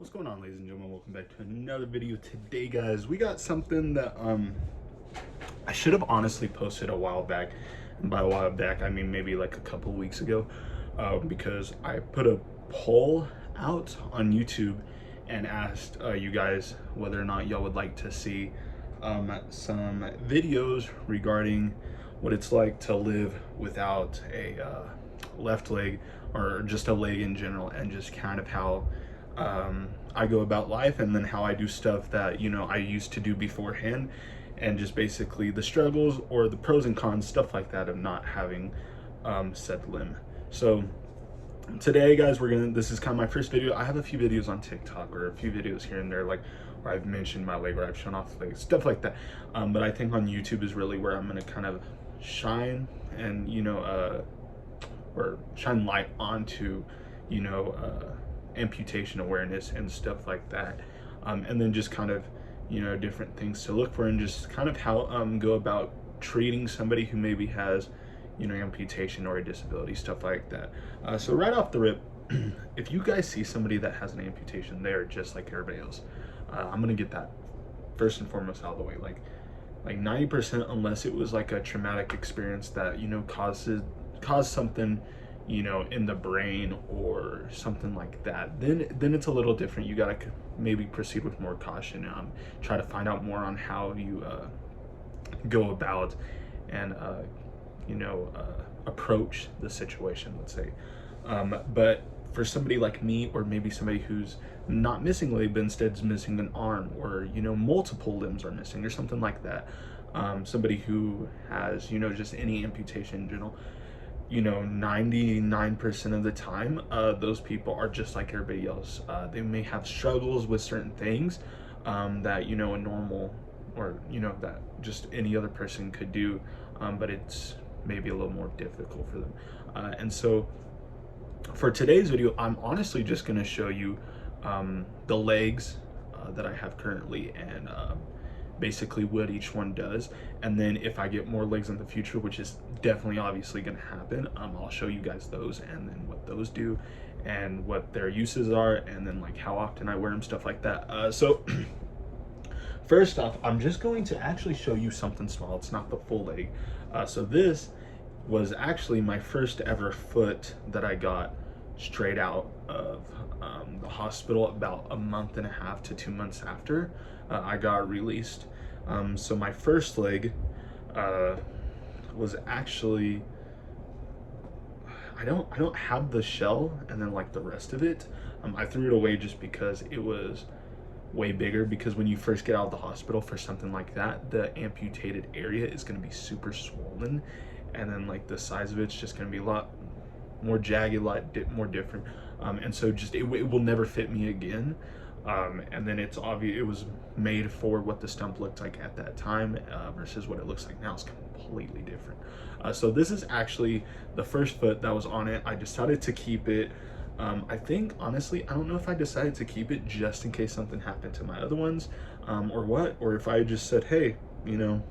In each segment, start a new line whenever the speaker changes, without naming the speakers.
What's going on, ladies and gentlemen? Welcome back to another video. Today, guys, we got something that I should have honestly posted a while back, and by a while back I mean maybe like a couple weeks ago, because I put a poll out on YouTube and asked you guys whether or not y'all would like to see some videos regarding what it's like to live without a left leg, or just a leg in general, and just kind of how I go about life, and then how I do stuff that, you know, I used to do beforehand, and just basically the struggles or the pros and cons, stuff like that, of not having said limb. So today, guys, this is kind of my first video. I have a few videos on TikTok, or a few videos here and there, like where I've mentioned my leg, or I've shown off the leg, stuff like that. But I think on YouTube is really where I'm going to kind of shine and, you know, or shine light onto, you know, amputation awareness and stuff like that, and then just kind of, you know, different things to look for, and just kind of how go about treating somebody who maybe has, you know, amputation or a disability, stuff like that. So right off the rip, if you guys see somebody that has an amputation, they're just like everybody else. I'm gonna get that first and foremost out of the way. Like 90%, unless it was like a traumatic experience that, you know, caused something, you know, in the brain or something like that, then it's a little different. You gotta maybe proceed with more caution, try to find out more on how you go about and you know, approach the situation, let's say. But for somebody like me, or maybe somebody who's not missing a leg but instead is missing an arm, or, you know, multiple limbs are missing or something like that, somebody who has, you know, just any amputation in general, you know, 99% of the time, those people are just like everybody else. They may have struggles with certain things that, you know, a normal, or, you know, that just any other person could do, but it's maybe a little more difficult for them. And so for today's video, I'm honestly just going to show you the legs that I have currently, and basically what each one does. And then if I get more legs in the future, which is definitely obviously going to happen, I'll show you guys those, and then what those do and what their uses are, and then like how often I wear them, stuff like that. So first off, I'm just going to actually show you something small. It's not the full leg. So this was actually my first ever foot that I got straight out of the hospital about a month and a half to 2 months after I got released. So my first leg was actually, I don't have the shell, and then like the rest of it, I threw it away just because it was way bigger. Because when you first get out of the hospital for something like that, the amputated area is going to be super swollen, and then like the size of it's just going to be a lot more jagged, a lot more different, and so just it will never fit me again. And then it's obvious it was made for what the stump looked like at that time, versus what it looks like now. It's completely different. So this is actually the first foot that was on it. I decided to keep it. I think, honestly, I don't know if I decided to keep it just in case something happened to my other ones, or what, or if I just said, hey, you know,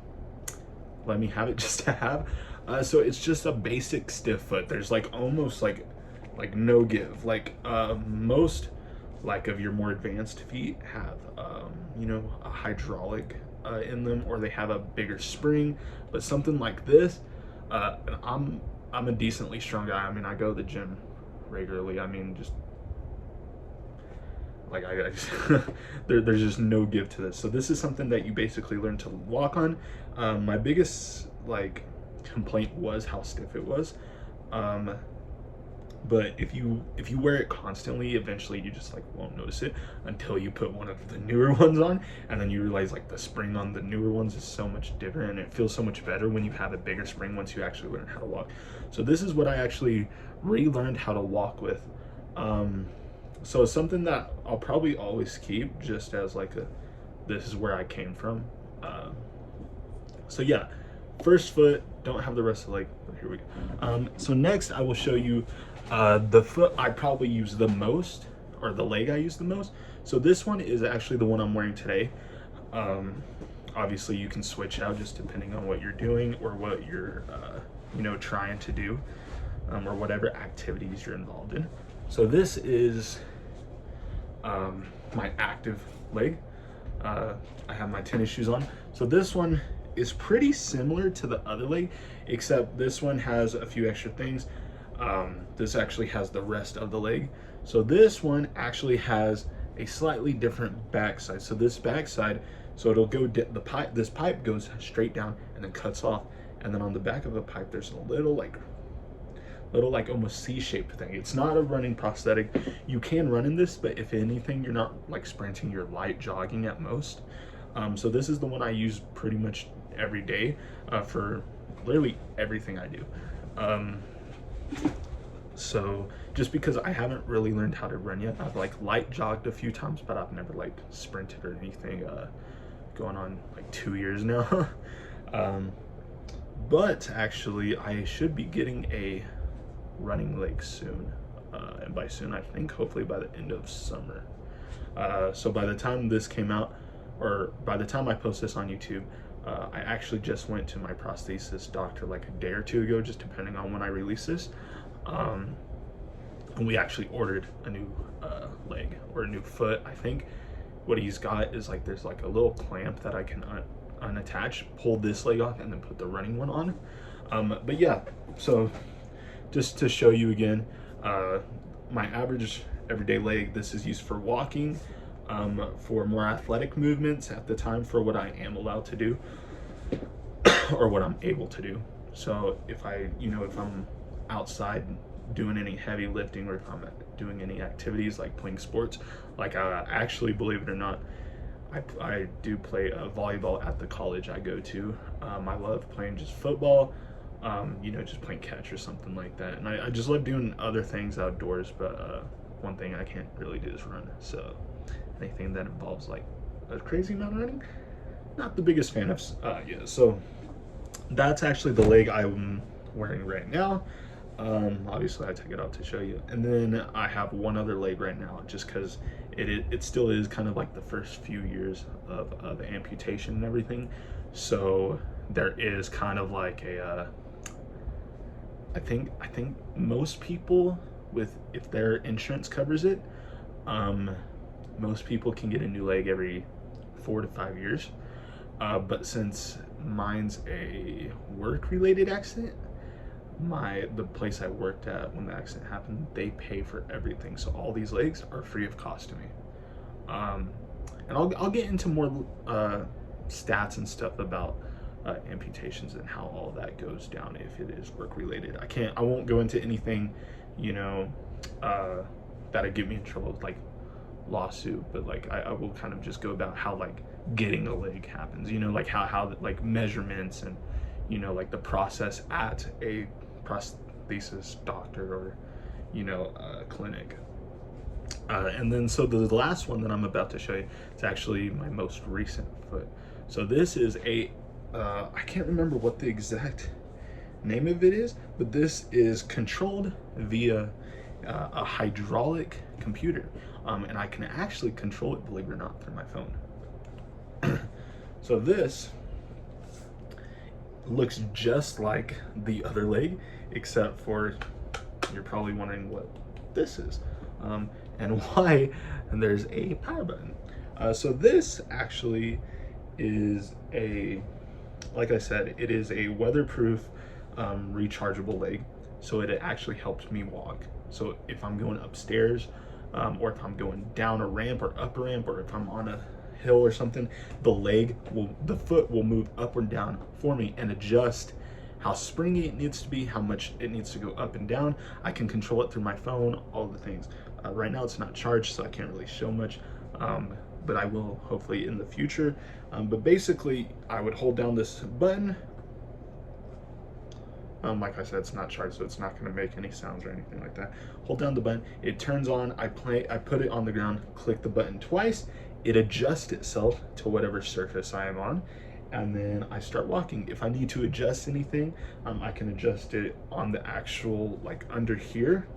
let me have it just to have. So it's just a basic stiff foot. There's like almost like no give. Like most like of your more advanced feet have you know, a hydraulic in them, or they have a bigger spring. But something like this, and I'm a decently strong guy. I mean, I go to the gym regularly. I mean, just like I just there's just no give to this. So this is something that you basically learn to walk on. My biggest like complaint was how stiff it was, but if you wear it constantly, eventually you just like won't notice it until you put one of the newer ones on, and then you realize like the spring on the newer ones is so much different, and it feels so much better when you have a bigger spring once you actually learn how to walk. So this is what I actually relearned how to walk with. So it's something that I'll probably always keep, just as like this is where I came from. So yeah, first foot, don't have the rest of the leg, but here we go. So next I will show you the foot I probably use the most, or the leg I use the most. So this one is actually the one I'm wearing today. Obviously you can switch out just depending on what you're doing, or what you're you know, trying to do, or whatever activities you're involved in. So this is my active leg. I have my tennis shoes on. So this one is pretty similar to the other leg, except this one has a few extra things. This actually has the rest of the leg. So this one actually has a slightly different backside. So this backside, so it'll go, the pipe, this pipe goes straight down and then cuts off. And then on the back of the pipe, there's a little like almost C-shaped thing. It's not a running prosthetic. You can run in this, but if anything, you're not like sprinting, you're light jogging at most. So this is the one I use pretty much every day for literally everything I do. So just because I haven't really learned how to run yet, I've like light jogged a few times, but I've never like sprinted or anything, going on like 2 years now. But actually I should be getting a running leg soon, and by soon I think hopefully by the end of summer. So by the time this came out, or by the time I post this on YouTube, I actually just went to my prosthesis doctor like a day or two ago, just depending on when I release this, and we actually ordered a new leg or a new foot. I think what he's got is like there's like a little clamp that I can unattach, pull this leg off, and then put the running one on. But yeah, so just to show you again, my average everyday leg, this is used for walking, for more athletic movements at the time, for what I am allowed to do or what I'm able to do. So if I'm outside doing any heavy lifting, or if I'm doing any activities like playing sports, like actually, believe it or not, I do play volleyball at the college I go to. I love playing just football, just playing catch or something like that. And I just love doing other things outdoors, but one thing I can't really do is run. So anything that involves like a crazy amount of running, not the biggest fan of. Yeah, so that's actually the leg I'm wearing right now. Obviously I took it out to show you, and then I have one other leg right now, just because it still is kind of like the first few years of amputation and everything. So there is kind of like a I think most people, if their insurance covers it, most people can get a new leg every 4 to 5 years. But since mine's a work-related accident, the place I worked at when the accident happened, they pay for everything. So all these legs are free of cost to me. And I'll get into more stats and stuff about amputations and how all that goes down if it is work-related. I won't go into anything, that'd get me in trouble with like lawsuit, but like I will kind of just go about how like getting a leg happens, like how like measurements and like the process at a prosthesis doctor or clinic. And then so the last one that I'm about to show you, it's actually my most recent foot. So this is I can't remember what the exact name of it is, but this is controlled via a hydraulic computer, and I can actually control it, believe it or not, through my phone. So this looks just like the other leg, except for you're probably wondering what this is, and why there's a power button. So this actually is like I said, it is a weatherproof, rechargeable leg. So it actually helps me walk. So if I'm going upstairs, or if I'm going down a ramp or up a ramp, or if I'm on a hill or something, the foot will move up or down for me and adjust how springy it needs to be, how much it needs to go up and down. I can control it through my phone, all the things. Right now it's not charged, so I can't really show much, but I will hopefully in the future. But basically I would hold down this button. Like I said, it's not charged, so it's not going to make any sounds or anything like that. Hold down the button, it turns on, I put it on the ground, click the button twice, it adjusts itself to whatever surface I am on, and then I start walking. If I need to adjust anything, I can adjust it on the actual, like under here,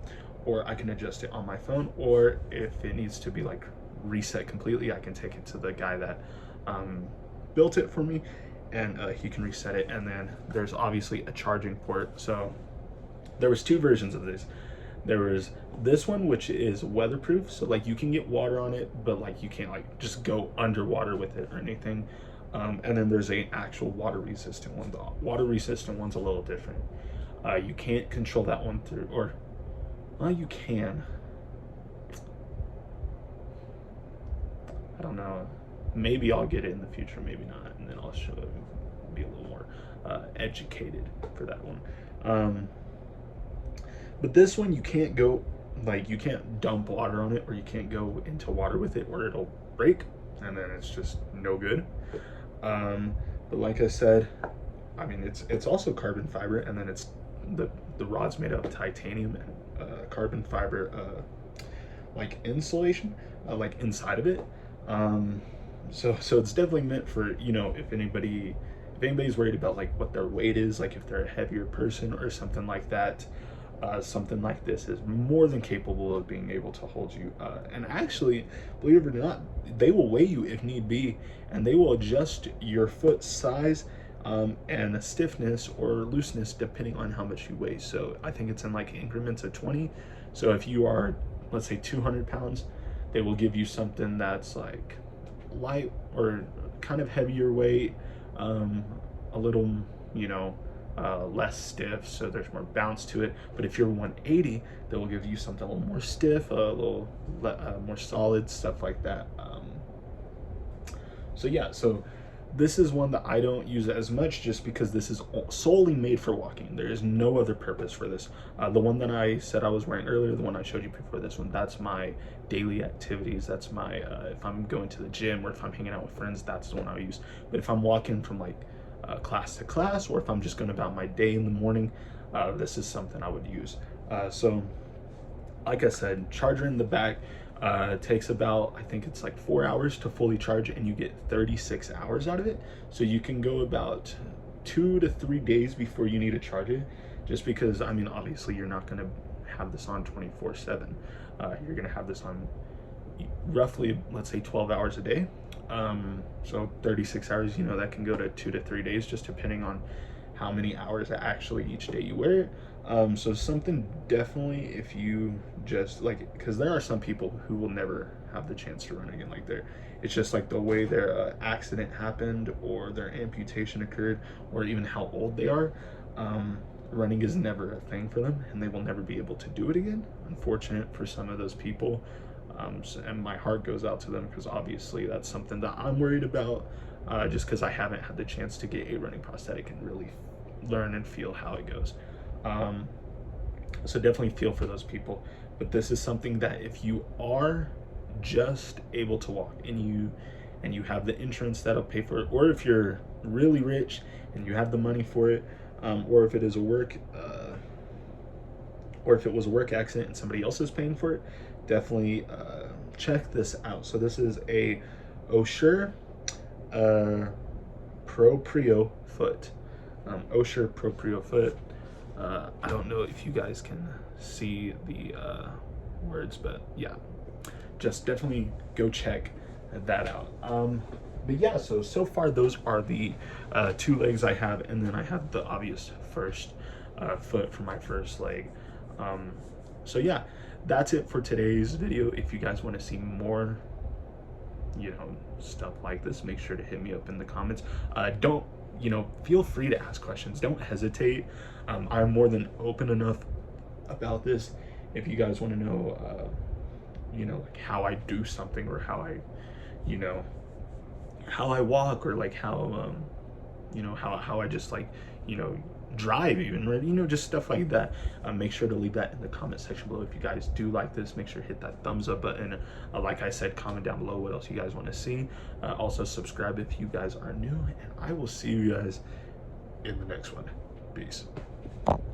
or I can adjust it on my phone, or if it needs to be like reset completely, I can take it to the guy that built it for me, and he can reset it. And then there's obviously a charging port. So there was 2 versions of this. There was this one, which is weatherproof, so like you can get water on it, but like you can't like just go underwater with it or anything. And then there's a actual water resistant one. The water resistant one's a little different. You can't control that one through, or well, you can. I don't know. Maybe I'll get it in the future, maybe not, and then I'll show it, be a little more educated for that one. But this one, you can't go, like, you can't dump water on it, or you can't go into water with it, or it'll break, and then it's just no good. But like I said, I mean, it's also carbon fiber, and then it's the rod's made of titanium and carbon fiber like insulation like inside of it. So it's definitely meant for, you know, if anybody's worried about like what their weight is, like if they're a heavier person or something like that, something like this is more than capable of being able to hold you. And actually, believe it or not, they will weigh you if need be, and they will adjust your foot size and the stiffness or looseness depending on how much you weigh. So I think it's in like increments of 20. So if you are, let's say, 200 pounds, they will give you something that's like light or kind of heavier weight, a little, you know, less stiff, so there's more bounce to it. But if you're 180, they will give you something a little more stiff, a little more solid, stuff like that. So yeah, so this is one that I don't use as much, just because this is solely made for walking. There is no other purpose for this. The one that I said I was wearing earlier, the one I showed you before this one, that's my daily activities. That's my, if I'm going to the gym or if I'm hanging out with friends, that's the one I use. But if I'm walking from like class to class, or if I'm just going about my day in the morning, this is something I would use. So like I said, charger in the back, takes about, I think it's like 4 hours to fully charge, and you get 36 hours out of it. So you can go about 2 to 3 days before you need to charge it, just because, I mean, obviously you're not going to have this on 24/7. You're going to have this on roughly, let's say, 12 hours a day. So 36 hours, you know, that can go to 2 to 3 days, just depending on how many hours actually each day you wear it. So something definitely, if you just like, because there are some people who will never have the chance to run again. Like it's just like the way their accident happened, or their amputation occurred, or even how old they are. Running is never a thing for them, and they will never be able to do it again. Unfortunate for some of those people. And my heart goes out to them, because obviously that's something that I'm worried about, just because I haven't had the chance to get a running prosthetic and really learn and feel how it goes. So definitely feel for those people. But this is something that if you are just able to walk, and you have the insurance that'll pay for it, or if you're really rich and you have the money for it, or if it is a work or if it was a work accident and somebody else is paying for it, definitely check this out. So this is a Osher Proprio foot. Osher Proprio foot. I don't know if you guys can see the words, but yeah, just definitely go check that out. But yeah, so far those are the 2 legs I have, and then I have the obvious first foot for my first leg. So yeah, that's it for today's video. If you guys want to see more, you know, stuff like this, make sure to hit me up in the comments. Don't, you know, feel free to ask questions. Don't hesitate. I'm more than open enough about this. If you guys want to know, you know, like how I do something, or how I, you know, how I walk, or like how, you know, how I just like, you know, drive even, right? You know, just stuff like that. Make sure to leave that in the comment section below. If you guys do like this, make sure to hit that thumbs up button. Like I said, comment down below what else you guys want to see. Also subscribe if you guys are new, and I will see you guys in the next one. Peace.